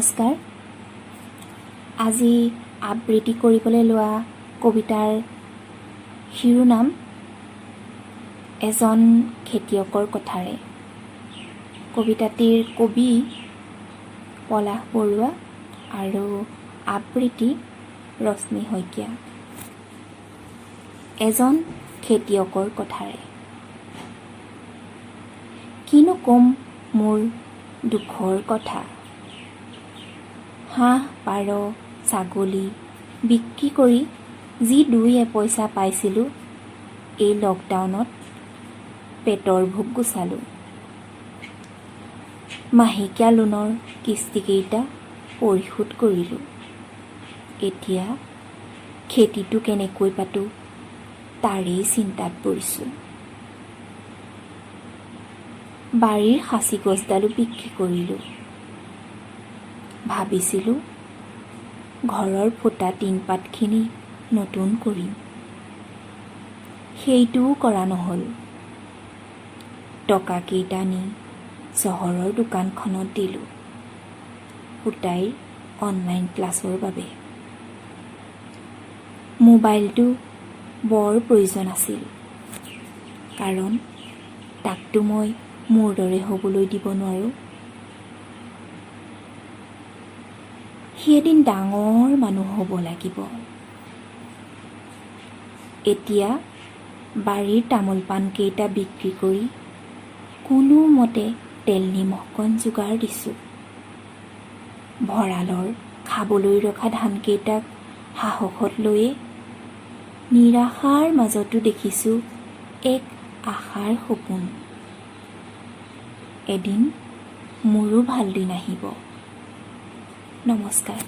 নমস্কাৰ। আজি আবৃত্তি কৰিবলৈ লোৱা কবিতাৰ শিৰোনাম এজন খেতিয়কৰ কথাৰে। কবিতাটিৰ কবি পলাশ বৰুৱা আৰু আবৃত্তি ৰশ্মি শইকীয়া। এজন খেতিয়কৰ কথাৰে। কিনো কম মোৰ দুখৰ কথা, হাঁহ পাৰ ছাগলী বিক্ৰী কৰি যি দুই এপইচা পাইছিলোঁ, এই লকডাউনত পেটৰ ভোক গুচালোঁ। মাহেকীয়া লোনৰ কিস্তিকেইটা পৰিশোধ কৰিলোঁ। এতিয়া খেতিটো কেনেকৈ পাতোঁ তাৰেই চিন্তাত পৰিছোঁ। বাৰীৰ সাঁচি গছডালো বিক্ৰী কৰিলোঁ। ভাবিছিলোঁ ঘৰৰ ফুটা টিনপাতখিনি নতুন কৰিম, সেইটোও কৰা নহ'ল। টকাকেইটা নি চহৰৰ দোকানখনত দিলোঁ পুতাইৰ অনলাইন ক্লাছৰ বাবে। মোবাইলটো বৰ প্ৰয়োজন আছিল, কাৰণ তাকতো মই মোৰ দৰে হ'বলৈ দিব নোৱাৰোঁ। সি এদিন ডাঙৰ মানুহ হ'ব লাগিব। এতিয়া বাৰীৰ তামোল পাণকেইটা বিক্ৰী কৰি কোনোমতে তেল নিমখকণ যোগাৰ দিছোঁ। ভঁৰালৰ খাবলৈ ৰখা ধানকেইটাক সাহসত লৈয়ে নিৰাশাৰ মাজতো দেখিছোঁ এক আশাৰ সপোন। এদিন মোৰো ভাল দিন আহিব। নমস্কাৰ।